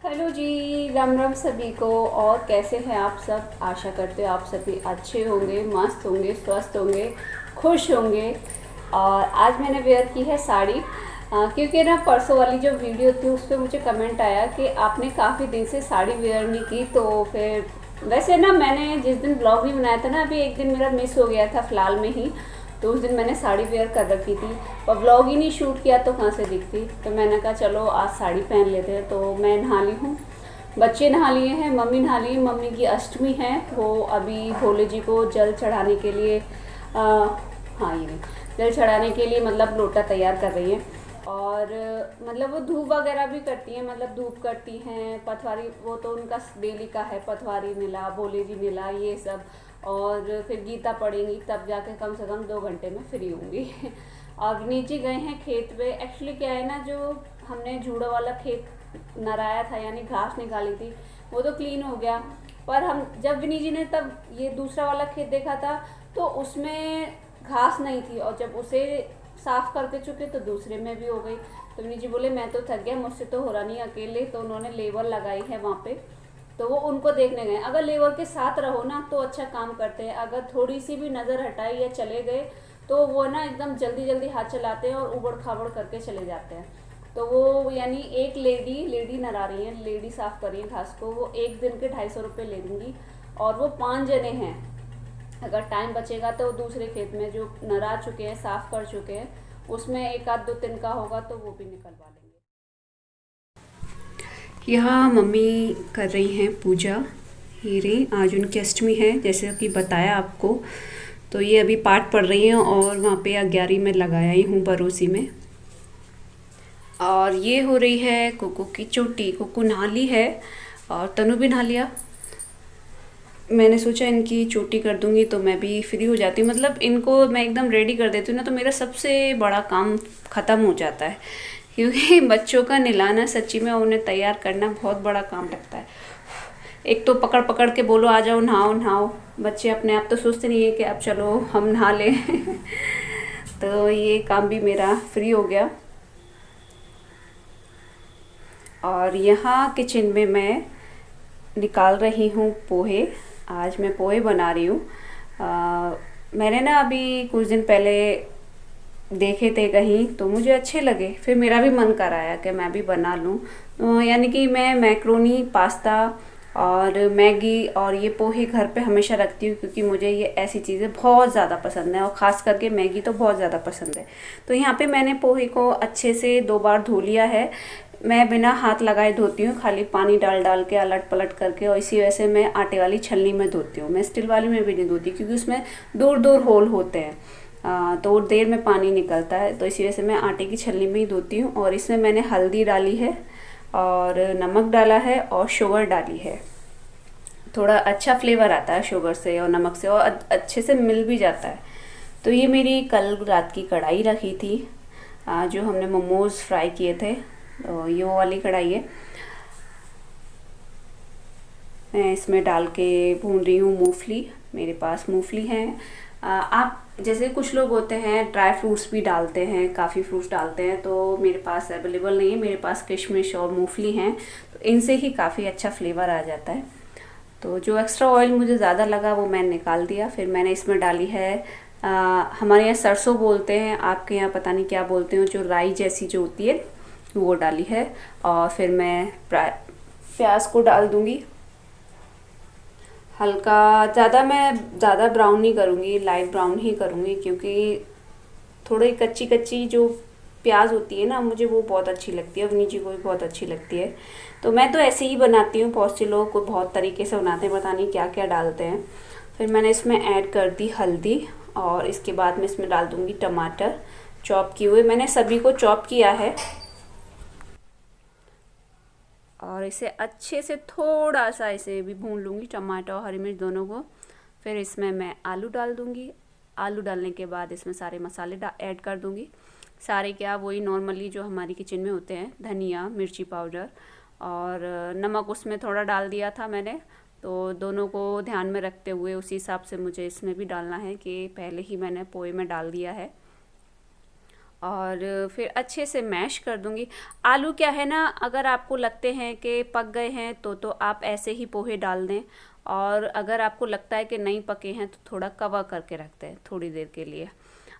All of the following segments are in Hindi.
हेलो जी, राम राम सभी को। और कैसे हैं आप सब? आशा करते हो आप सभी अच्छे होंगे, मस्त होंगे, स्वस्थ होंगे, खुश होंगे। और आज मैंने वेयर की है साड़ी, क्योंकि ना परसों वाली जो वीडियो थी उस पर मुझे कमेंट आया कि आपने काफ़ी दिन से साड़ी वेयर नहीं की। तो फिर वैसे ना मैंने जिस दिन ब्लॉग भी बनाया था ना, अभी एक दिन मेरा मिस हो गया था फ़िलहाल में ही। तो उस दिन मैंने साड़ी वेयर कर रखी थी और व्लॉग ही नहीं शूट किया तो कहाँ से दिखती। तो मैंने कहा चलो आज साड़ी पहन लेते हैं। तो मैं नहा ली हूँ, बच्चे नहा लिए हैं, मम्मी नहा ली। मम्मी की अष्टमी है, वो अभी भोले जी को जल चढ़ाने के लिए हाँ ये नहीं, जल चढ़ाने के लिए मतलब लोटा तैयार कर रही हैं। और मतलब वो धूप वगैरह भी करती हैं, मतलब धूप करती हैं, पथवारी वो तो उनका डेली का है, पथवारी मिला, भोले जी मिला, ये सब। और फिर गीता पढ़ेंगी तब जाके कम से कम 2 घंटे में फ्री होंगी। और नीचे गए हैं खेत पे। एक्चुअली क्या है ना, जो हमने जूड़ा वाला खेत नराया था यानी घास निकाली थी, वो तो क्लीन हो गया। पर हम जब विनी जी ने तब ये दूसरा वाला खेत देखा था तो उसमें घास नहीं थी, और जब उसे साफ करके चुके तो दूसरे में भी हो गई। तो विनी जी बोले मैं तो थक गया, मुझसे तो हो रहा नहीं अकेले। तो उन्होंने लेबर लगाई है वहाँ पे, तो वो उनको देखने गए। अगर लेबर के साथ रहो ना तो अच्छा काम करते हैं, अगर थोड़ी सी भी नज़र हटाई या चले गए तो वो ना एकदम जल्दी जल्दी हाथ चलाते हैं और उबड़ खाबड़ करके चले जाते हैं। तो वो यानी एक लेडी नरा रही है, लेडी साफ कर रही है घास को, वो एक दिन के 250 रुपये ले लेंगी। और वो 5 जने हैं। अगर टाइम बचेगा तो दूसरे खेत में जो नरा चुके हैं, साफ कर चुके हैं, उसमें एक आध दो दिन का होगा तो वो भी निकलवा लेंगे। यहाँ मम्मी कर रही हैं पूजा। ये रही, आज उनकी अष्टमी है जैसे कि बताया आपको। तो ये अभी पाठ पढ़ रही हैं और वहाँ पे 11 में लगाया ही हूँ बरोसी में। और ये हो रही है कुकू की चोटी। कुकू नहा ली है और तनु भी नहा लिया। मैंने सोचा इनकी चोटी कर दूंगी तो मैं भी फ्री हो जाती हूँ, मतलब इनको मैं एकदम रेडी कर देती हूँ ना तो मेरा सबसे बड़ा काम ख़त्म हो जाता है। क्योंकि बच्चों का नहलाना सच्ची में उन्हें तैयार करना बहुत बड़ा काम लगता है। एक तो पकड़ पकड़ के बोलो आ जाओ नहाओ नहाओ, बच्चे अपने आप तो सोचते नहीं है कि अब चलो हम नहा लें। तो ये काम भी मेरा फ्री हो गया। और यहाँ किचन में मैं निकाल रही हूँ पोहे। आज मैं पोहे बना रही हूँ। मैंने ना अभी कुछ दिन पहले देखे थे कहीं तो मुझे अच्छे लगे, फिर मेरा भी मन कर आया कि मैं भी बना लूँ। यानी कि मैं मैक्रोनी, पास्ता और मैगी और ये पोहे घर पे हमेशा रखती हूँ, क्योंकि मुझे ये ऐसी चीज़ें बहुत ज़्यादा पसंद है और ख़ास करके मैगी तो बहुत ज़्यादा पसंद है। तो यहाँ पे मैंने पोहे को अच्छे से 2 बार धो लिया है। मैं बिना हाथ लगाए धोती हूँ, खाली पानी डाल डाल के अलट पलट करके। और इसी वजह से मैं आटे वाली छलनी में धोती हूँ, मैं स्टील वाली में भी नहीं धोती, क्योंकि उसमें दूर दूर होल होते हैं। तो देर में पानी निकलता है, तो इसी वजह से मैं आटे की छलनी में ही धोती हूँ। और इसमें मैंने हल्दी डाली है और नमक डाला है और शुगर डाली है। थोड़ा अच्छा फ्लेवर आता है शुगर से और नमक से, और अच्छे से मिल भी जाता है। तो ये मेरी कल रात की कढ़ाई रखी थी, जो हमने मोमोज़ फ्राई किए थे, तो ये वो वाली कढ़ाई है। मैं इसमें डाल के भून रही हूँ मूंगफली। मेरे पास मूंगफली है। आप जैसे कुछ लोग होते हैं ड्राई फ्रूट्स भी डालते हैं, काफ़ी फ्रूट्स डालते हैं, तो मेरे पास अवेलेबल नहीं है। मेरे पास किशमिश और मूंगफली हैं, तो इनसे ही काफ़ी अच्छा फ्लेवर आ जाता है। तो जो एक्स्ट्रा ऑयल मुझे ज़्यादा लगा वो मैंने निकाल दिया। फिर मैंने इसमें डाली है, हमारे यहाँ सरसों बोलते हैं, आपके यहाँ पता नहीं क्या बोलते हो, जो राई जैसी जो होती है वो डाली है। और फिर मैं प्याज को डाल दूँगी हल्का। मैं ज़्यादा ब्राउन नहीं करूँगी, लाइट ब्राउन ही करूँगी, क्योंकि थोड़ी कच्ची कच्ची जो प्याज होती है ना, मुझे वो बहुत अच्छी लगती है, अपनी जी को भी बहुत अच्छी लगती है। तो मैं तो ऐसे ही बनाती हूँ, बहुत से लोग को बहुत तरीके से बनाते हैं, पता नहीं क्या क्या डालते हैं। फिर मैंने इसमें ऐड कर दी हल्दी, और इसके बाद मैं इसमें डाल दूँगी टमाटर चॉप किए हुए। मैंने सभी को चॉप किया है। और इसे अच्छे से थोड़ा सा इसे भी भून लूँगी, टमाटर और हरी मिर्च दोनों को। फिर इसमें मैं आलू डाल दूँगी। आलू डालने के बाद इसमें सारे मसाले ऐड कर दूँगी। सारे क्या, वही नॉर्मली जो हमारी किचन में होते हैं, धनिया, मिर्ची पाउडर और नमक उसमें थोड़ा डाल दिया था मैंने। तो दोनों को ध्यान में रखते हुए उसी हिसाब से मुझे इसमें भी डालना है कि पहले ही मैंने पोहे में डाल दिया है। और फिर अच्छे से मैश कर दूंगी। आलू क्या है ना, अगर आपको लगते हैं कि पक गए हैं तो आप ऐसे ही पोहे डाल दें, और अगर आपको लगता है कि नहीं पके हैं तो थोड़ा कवर करके रख दें थोड़ी देर के लिए।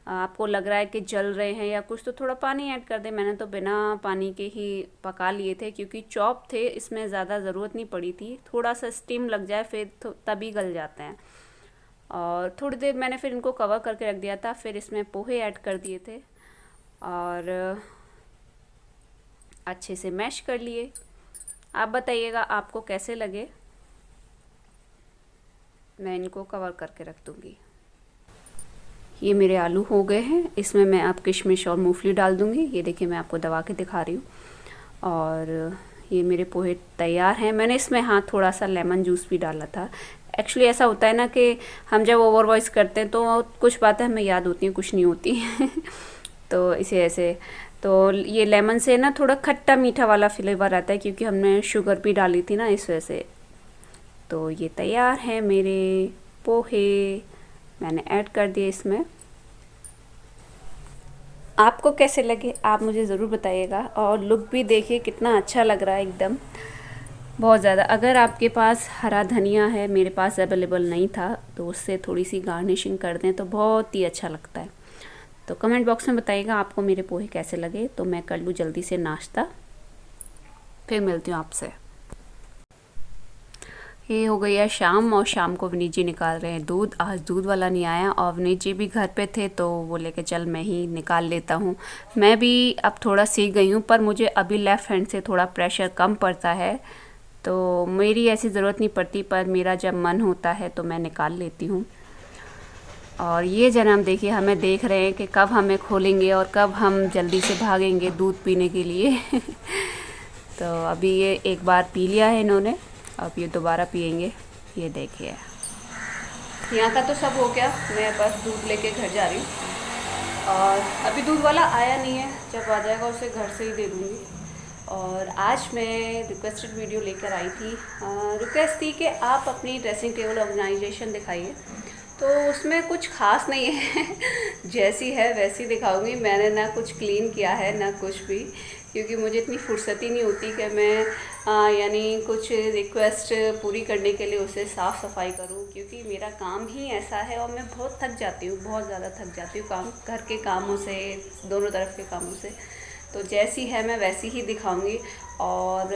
आपको लग रहा है कि जल रहे हैं या कुछ तो थोड़ा पानी ऐड कर दें। मैंने तो बिना पानी के ही पका लिए थे क्योंकि चॉप थे, इसमें ज़्यादा ज़रूरत नहीं पड़ी थी। थोड़ा सा स्टीम लग जाए फिर तभी गल जाते हैं। और थोड़ी देर मैंने फिर इनको कवर करके रख दिया था, फिर इसमें पोहे ऐड कर दिए थे और अच्छे से मैश कर लिए। आप बताइएगा आपको कैसे लगे। मैं इनको कवर करके रख दूँगी। ये मेरे आलू हो गए हैं, इसमें मैं अब किशमिश और मूंगफली डाल दूँगी। ये देखिए मैं आपको दबा के दिखा रही हूँ। और ये मेरे पोहे तैयार हैं। मैंने इसमें थोड़ा सा लेमन जूस भी डाला था। एक्चुअली ऐसा होता है ना कि हम जब ओवर वॉइस करते हैं तो कुछ बातें हमें याद होती हैं, कुछ नहीं होती तो इसे ऐसे तो ये लेमन से ना थोड़ा खट्टा मीठा वाला फ्लेवर आता है, क्योंकि हमने शुगर भी डाली थी ना इस वजह से। तो ये तैयार हैं मेरे पोहे, मैंने ऐड कर दिए इसमें। आपको कैसे लगे आप मुझे ज़रूर बताइएगा। और लुक भी देखिए कितना अच्छा लग रहा है एकदम, बहुत ज़्यादा। अगर आपके पास हरा धनिया है, मेरे पास अवेलेबल नहीं था, तो उससे थोड़ी सी गार्निशिंग कर दें तो बहुत ही अच्छा लगता है। तो कमेंट बॉक्स में बताइएगा आपको मेरे पोहे कैसे लगे। तो मैं कर लूँ जल्दी से नाश्ता, फिर मिलती हूँ आपसे। ये हो गई है शाम, और शाम को विनीत जी निकाल रहे हैं दूध। आज दूध वाला नहीं आया और विनीत जी भी घर पे थे तो वो लेके चल मैं ही निकाल लेता हूँ। मैं भी अब थोड़ा सीख गई हूँ, पर मुझे अभी लेफ़्ट हैंड से थोड़ा प्रेशर कम पड़ता है, तो मेरी ऐसी ज़रूरत नहीं पड़ती, पर मेरा जब मन होता है तो मैं निकाल लेती हूँ। और ये जन्म देखिए हमें देख रहे हैं कि कब हमें खोलेंगे और कब हम जल्दी से भागेंगे दूध पीने के लिए तो अभी ये एक बार पी लिया है इन्होंने, अब ये दोबारा पियेंगे। ये देखिए यहाँ का तो सब हो गया, मैं बस दूध लेके घर जा रही हूँ। और अभी दूध वाला आया नहीं है, जब आ जाएगा उसे घर से ही दे दूँगी। और आज मैं रिक्वेस्टेड वीडियो लेकर आई थी। रिक्वेस्ट थी कि आप अपनी ड्रेसिंग टेबल ऑर्गेनाइजेशन दिखाइए, तो उसमें कुछ खास नहीं है जैसी है वैसी दिखाऊंगी। मैंने ना कुछ क्लीन किया है ना कुछ भी, क्योंकि मुझे इतनी फुर्सत ही नहीं होती कि मैं यानी कुछ रिक्वेस्ट पूरी करने के लिए उसे साफ़ सफाई करूं, क्योंकि मेरा काम ही ऐसा है और मैं बहुत थक जाती हूँ, बहुत ज़्यादा थक जाती हूँ काम, घर के कामों से, दोनों तरफ के कामों से। तो जैसी है मैं वैसी ही दिखाऊंगी। और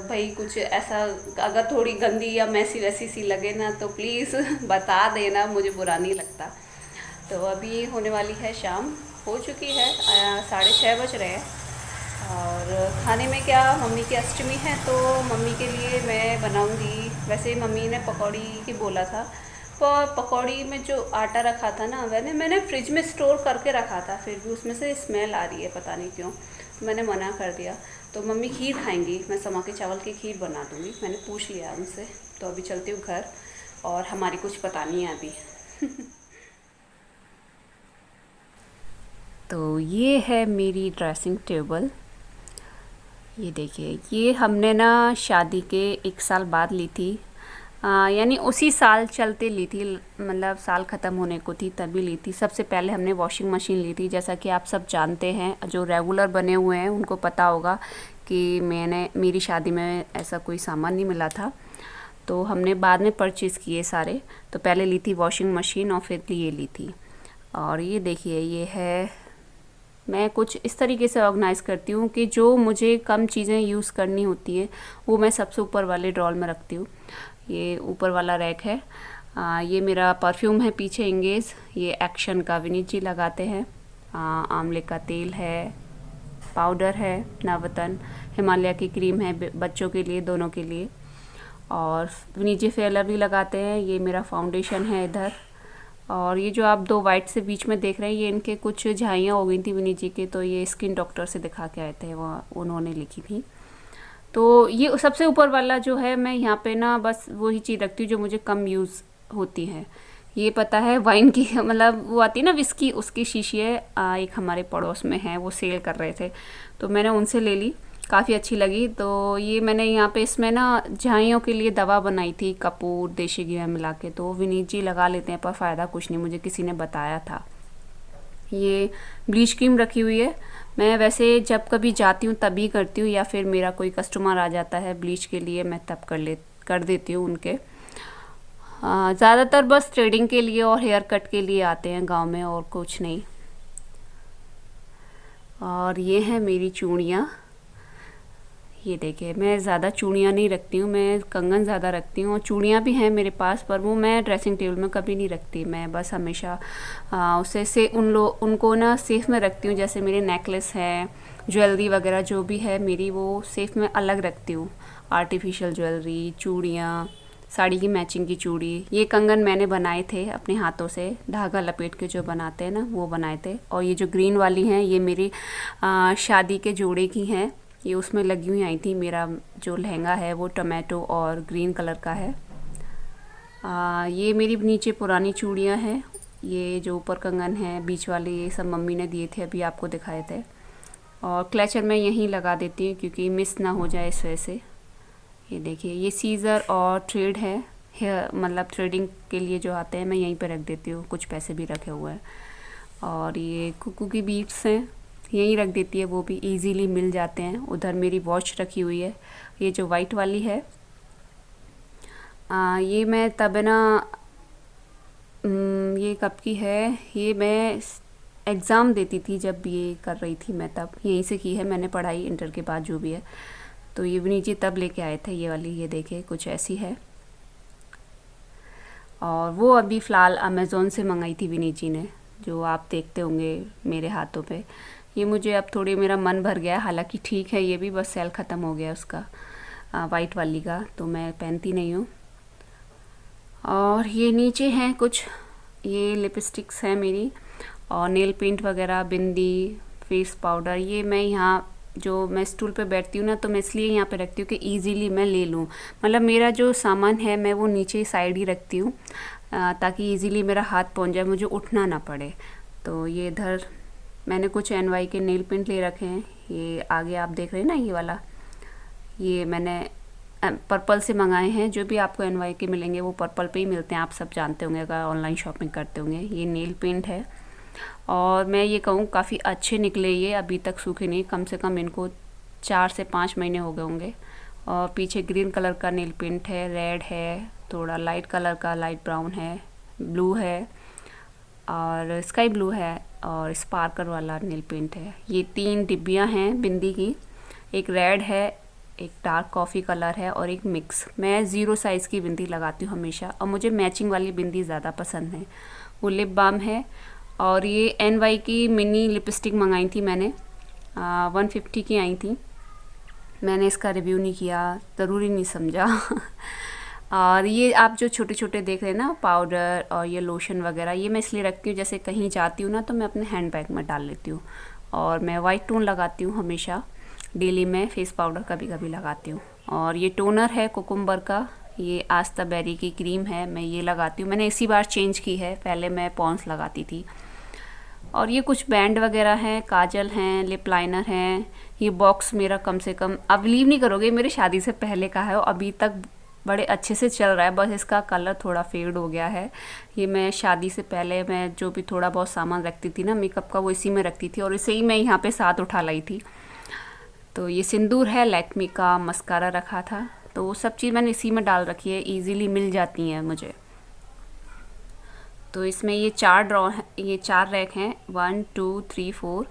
भाई कुछ ऐसा अगर थोड़ी गंदी या मैसी वैसी सी लगे ना तो प्लीज़ बता देना, मुझे बुरा नहीं लगता। तो अभी होने वाली है शाम, हो चुकी है 6:30 बज रहे हैं। और खाने में क्या, मम्मी की अष्टमी है तो मम्मी के लिए मैं बनाऊंगी। वैसे मम्मी ने पकौड़ी की बोला था, पर पकौड़ी में जो आटा रखा था ना मैंने फ्रिज में स्टोर करके रखा था, फिर भी उसमें से स्मेल आ रही है, पता नहीं क्यों, तो मैंने मना कर दिया। तो मम्मी खीर खाएंगी, मैं समा के चावल की खीर बना दूँगी, मैंने पूछ लिया उनसे। तो अभी चलती हूँ घर, और हमारी कुछ पता नहीं है अभी तो ये है मेरी ड्रेसिंग टेबल। ये देखिए, ये हमने ना शादी के 1 साल बाद ली थी, यानी उसी साल चलते ली थी, मतलब साल ख़त्म होने को थी तभी ली थी। सबसे पहले हमने वॉशिंग मशीन ली थी। जैसा कि आप सब जानते हैं, जो रेगुलर बने हुए हैं उनको पता होगा कि मेरी शादी में ऐसा कोई सामान नहीं मिला था, तो हमने बाद में परचेज़ किए सारे। तो पहले ली थी वॉशिंग मशीन और फिर ये ली थी। और ये देखिए, ये है, मैं कुछ इस तरीके से ऑर्गेनाइज़ करती हूँ कि जो मुझे कम चीज़ें यूज़ करनी होती है वो मैं सबसे ऊपर वाले ड्रॉर में रखती हूँ। ये ऊपर वाला रैक है। ये मेरा परफ्यूम है पीछे इंगेज, ये एक्शन का विनीत जी लगाते हैं। आंवले का तेल है, पाउडर है नवरत्न, हिमालय की क्रीम है बच्चों के लिए, दोनों के लिए। और विनीत जी फेयर लवली लगाते हैं। ये मेरा फाउंडेशन है इधर। और ये जो आप 2 वाइट से बीच में देख रहे हैं, ये इनके कुछ झाइयाँ हो गई थी विनीत जी के, तो ये स्किन डॉक्टर से दिखा के आए थे, वो उन्होंने लिखी थी। तो ये सबसे ऊपर वाला जो है, मैं यहाँ पे ना बस वही चीज़ रखती हूँ जो मुझे कम यूज़ होती है। ये पता है वाइन की, मतलब वो आती है ना विस्की, उसकी शीशी है। एक हमारे पड़ोस में है, वो सेल कर रहे थे तो मैंने उनसे ले ली, काफ़ी अच्छी लगी। तो ये मैंने यहाँ पे इसमें ना झाइयों के लिए दवा बनाई थी, कपूर देशी घी में मिला के। तो विनीत जी लगा लेते हैं, पर फ़ायदा कुछ नहीं, मुझे किसी ने बताया था। ये ब्लीच क्रीम रखी हुई है। मैं वैसे जब कभी जाती हूँ तभी करती हूँ, या फिर मेरा कोई कस्टमर आ जाता है ब्लीच के लिए, मैं तब कर देती हूँ उनके। ज़्यादातर बस थ्रेडिंग के लिए और हेयर कट के लिए आते हैं गांव में, और कुछ नहीं। और ये है मेरी चूड़ियाँ। ये देखिए, मैं ज़्यादा चूड़ियाँ नहीं रखती हूँ, मैं कंगन ज़्यादा रखती हूँ, और चूड़ियाँ भी हैं मेरे पास, पर वो मैं ड्रेसिंग टेबल में कभी नहीं रखती। मैं बस हमेशा उसे से उनको ना सेफ़ में रखती हूँ। जैसे मेरे नेकलेस है, ज्वेलरी वगैरह जो भी है मेरी, वो सेफ़ में अलग रखती हूँ। आर्टिफिशियल ज्वेलरी, चूड़ियाँ, साड़ी की मैचिंग की चूड़ी। ये कंगन मैंने बनाए थे अपने हाथों से, धागा लपेट के जो बनाते हैं ना, वो बनाए थे। और ये जो ग्रीन वाली हैं, ये मेरी शादी के जोड़े की हैं। ये उसमें लगी हुई आई थी। मेरा जो लहंगा है वो टोमेटो और ग्रीन कलर का है। ये मेरी नीचे पुरानी चूड़ियाँ हैं। ये जो ऊपर कंगन है बीच वाले, ये सब मम्मी ने दिए थे, अभी आपको दिखाए थे। और क्लचर मैं यहीं लगा देती हूँ क्योंकि मिस ना हो जाए इस वजह से। ये देखिए, ये सीज़र और थ्रेड है, हेयर मतलब थ्रेडिंग के लिए जो आते हैं, मैं यहीं पे रख देती हूँ। कुछ पैसे भी रखे हुए हैं। और ये कुकू की बीट्स हैं, यहीं रख देती है, वो भी इजीली मिल जाते हैं। उधर मेरी वॉच रखी हुई है, ये जो वाइट वाली है। ये मैं तब ना ये कब की है, ये मैं एग्ज़ाम देती थी जब ये कर रही थी मैं, तब यहीं से की है मैंने पढ़ाई, इंटर के बाद जो भी है। तो ये विनीत जी तब लेके आए थे ये वाली। ये देखे, कुछ ऐसी है। और वो अभी फ़िलहाल अमेज़ोन से मंगाई थी विनीत जी ने, जो आप देखते होंगे मेरे हाथों पे। ये मुझे अब थोड़ी, मेरा मन भर गया, हालांकि ठीक है ये भी, बस सेल ख़त्म हो गया उसका, वाइट वाली का, तो मैं पहनती नहीं हूँ। और ये नीचे हैं कुछ, ये लिपस्टिक्स हैं मेरी, और नेल पेंट वगैरह, बिंदी, फेस पाउडर। ये मैं यहाँ जो मैं स्टूल पे बैठती हूँ ना, तो मैं इसलिए यहाँ पे रखती हूँ कि इजीली मैं ले लूँ। मतलब मेरा जो सामान है मैं वो नीचे साइड ही रखती हूँ, ताकि इजीली मेरा हाथ पहुँच जाए, मुझे उठना ना पड़े। तो ये इधर मैंने कुछ NY के नेल पेंट ले रखे हैं। ये आगे आप देख रहे हैं ना, ये वाला, ये मैंने पर्पल से मंगाए हैं। जो भी आपको NY के मिलेंगे वो पर्पल पे ही मिलते हैं, आप सब जानते होंगे अगर ऑनलाइन शॉपिंग करते होंगे। ये नेल पेंट है, और मैं ये कहूँ काफ़ी अच्छे निकले ये, अभी तक सूखे नहीं, कम से कम इनको 4 से 5 महीने हो गए होंगे। और पीछे ग्रीन कलर का नेल पेंट है, रेड है, थोड़ा लाइट कलर का, लाइट ब्राउन है, ब्लू है, और स्काई ब्लू है, और स्पार्कल वाला नेल पेंट है। ये 3 डिब्बियाँ हैं बिंदी की, एक रेड है, एक डार्क कॉफ़ी कलर है, और एक मिक्स। मैं 0 साइज़ की बिंदी लगाती हूँ हमेशा, और मुझे मैचिंग वाली बिंदी ज़्यादा पसंद है। वो लिप बाम है। और ये NY की मिनी लिपस्टिक मंगाई थी मैंने, 150 की आई थी। मैंने इसका रिव्यू नहीं किया, ज़रूरी नहीं समझा। और ये आप जो छोटे छोटे देख रहे हैं ना, पाउडर और ये लोशन वगैरह, ये मैं इसलिए रखती हूँ, जैसे कहीं जाती हूँ ना तो मैं अपने हैंड बैग में डाल लेती हूँ। और मैं वाइट टोन लगाती हूँ हमेशा, डेली में फेस पाउडर कभी कभी लगाती हूँ। और ये टोनर है कुकुम्बर का, ये आस्ता बेरी की क्रीम है, मैं ये लगाती हूँ। मैंने इसी बार चेंज की है, पहले मैं पॉन्स लगाती थी। और ये कुछ बैंड वगैरह हैं, काजल हैं, लिप लाइनर हैं। ये बॉक्स मेरा कम से कम, आप बिलीव नहीं करोगे, मेरी शादी से पहले का है और अभी तक बड़े अच्छे से चल रहा है, बस इसका कलर थोड़ा फेड हो गया है। ये मैं शादी से पहले मैं जो भी थोड़ा बहुत सामान रखती थी ना मेकअप का, वो इसी में रखती थी, और इसे ही मैं यहाँ पे साथ उठा लाई थी। तो ये सिंदूर है, लैक्मे का मस्कारा रखा था, तो वो सब चीज़ मैंने इसी में डाल रखी है, ईज़िली मिल जाती हैं मुझे। तो इसमें ये 4 ड्रॉ है, ये 4 रैक हैं, 1 2 3 4।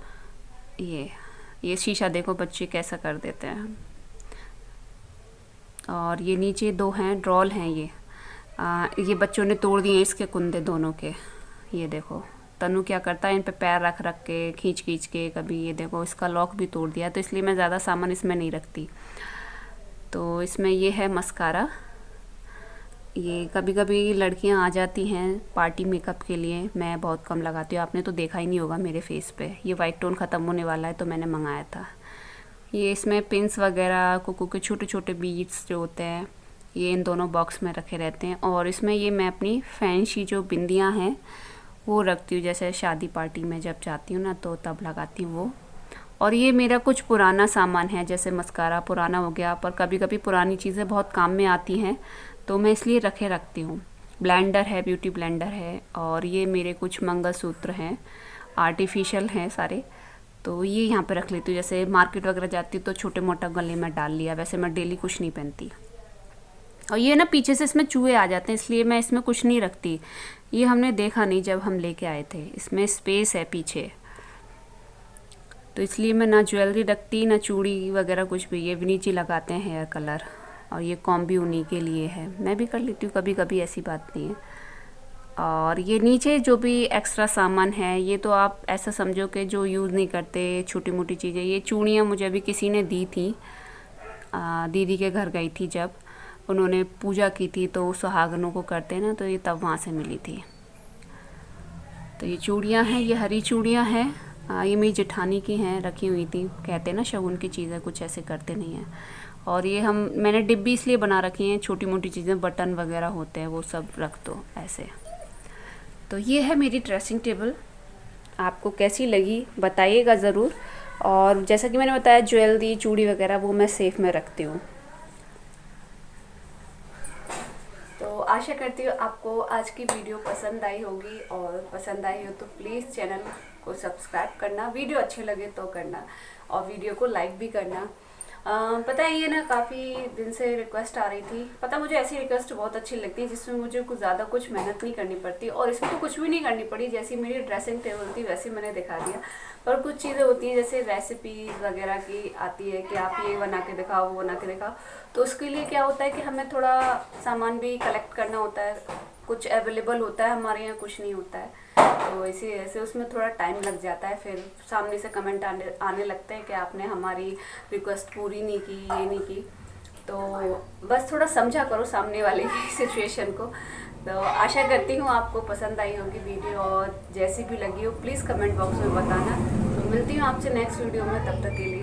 ये शीशा देखो बच्चे कैसा कर देते हैं। और ये नीचे 2 हैं, ड्रॉल हैं ये बच्चों ने तोड़ दिए इसके कुंदे दोनों के। ये देखो तनु क्या करता है, इन पे पैर रख रख के, खींच खींच के, कभी ये देखो इसका लॉक भी तोड़ दिया, तो इसलिए मैं ज़्यादा सामान इसमें नहीं रखती। तो इसमें ये है मस्कारा। ये कभी कभी लड़कियां आ जाती हैं पार्टी मेकअप के लिए, मैं बहुत कम लगाती हूँ, आपने तो देखा ही नहीं होगा मेरे फेस पे। ये वाइट टोन ख़त्म होने वाला है तो मैंने मंगाया था। ये इसमें पिंस वगैरह, कुकू के छोटे छोटे बीड्स जो होते हैं, ये इन दोनों बॉक्स में रखे रहते हैं। और इसमें ये मैं अपनी फैंसी जो बिंदियाँ हैं वो रखती हूँ, जैसे शादी पार्टी में जब जाती हूँ ना तो तब लगाती हूँ वो। और ये मेरा कुछ पुराना सामान है, जैसे मस्कारा पुराना हो गया, पर कभी कभी पुरानी चीज़ें बहुत काम में आती हैं तो मैं इसलिए रखती हूँ। ब्लेंडर है, ब्यूटी ब्लेंडर है। और ये मेरे कुछ मंगलसूत्र हैं, आर्टिफिशियल हैं सारे, तो ये यहाँ पे रख लेती हूँ। जैसे मार्केट वगैरह जाती हूँ तो छोटे मोटा गले में डाल लिया, वैसे मैं डेली कुछ नहीं पहनती। और ये ना पीछे से इसमें चूहे आ जाते हैं, इसलिए मैं इसमें कुछ नहीं रखती। ये हमने देखा नहीं जब हम लेके आए थे, इसमें स्पेस है पीछे, तो इसलिए मैं ना ज्वेलरी रखती ना चूड़ी वगैरह कुछ भी। ये विनीत जी लगाते हैं हेयर कलर, और ये कॉम भी उन्हीं के लिए है, मैं भी कर लेती हूँ कभी कभी, ऐसी बात नहीं है। और ये नीचे जो भी एक्स्ट्रा सामान है ये तो आप ऐसा समझो कि जो यूज़ नहीं करते, छोटी मोटी चीज़ें। ये चूड़ियाँ मुझे अभी किसी ने दी थी, दीदी के घर गई थी जब, उन्होंने पूजा की थी तो सुहागनों को करते हैं ना, तो ये तब वहाँ से मिली थी। तो ये चूड़ियाँ हैं, ये हरी चूड़ियाँ हैं, ये मेरी जेठानी की हैं, रखी हुई थी। कहते हैं ना शगुन की चीज़ें कुछ ऐसे करते नहीं हैं। और ये मैंने डिब्बी इसलिए बना रखी हैं, छोटी मोटी चीज़ें, बटन वगैरह होते हैं वो सब रख दो ऐसे। तो ये है मेरी ड्रेसिंग टेबल, आपको कैसी लगी बताइएगा ज़रूर। और जैसा कि मैंने बताया ज्वेलरी चूड़ी वगैरह वो मैं सेफ़ में रखती हूँ। तो आशा करती हूँ आपको आज की वीडियो पसंद आई होगी, और पसंद आई हो तो प्लीज़ चैनल को सब्सक्राइब करना, वीडियो अच्छे लगे तो करना, और वीडियो को लाइक भी करना। पता है ये ना काफ़ी दिन से रिक्वेस्ट आ रही थी, पता मुझे ऐसी रिक्वेस्ट बहुत अच्छी लगती है जिसमें मुझे कुछ ज़्यादा कुछ मेहनत नहीं करनी पड़ती, और इसमें तो कुछ भी नहीं करनी पड़ी। जैसी मेरी ड्रेसिंग टेबल थी वैसे मैंने दिखा दिया, पर कुछ चीज़ें होती हैं जैसे रेसिपीज़ वगैरह की आती है कि आप ये बना के दिखाओ वो बना के दिखाओ, तो उसके लिए क्या होता है कि हमें थोड़ा सामान भी कलेक्ट करना होता है, कुछ अवेलेबल होता है हमारे यहाँ, कुछ नहीं होता है, तो इसी वजह से उसमें थोड़ा टाइम लग जाता है। फिर सामने से कमेंट आने लगते हैं कि आपने हमारी रिक्वेस्ट पूरी नहीं की, ये नहीं की। तो बस थोड़ा समझा करो सामने वाले की सिचुएशन को। तो आशा करती हूँ आपको पसंद आई होगी वीडियो, और जैसी भी लगी हो प्लीज़ कमेंट बॉक्स में बताना। तो मिलती हूँ आपसे नेक्स्ट वीडियो में, तब तक के लिए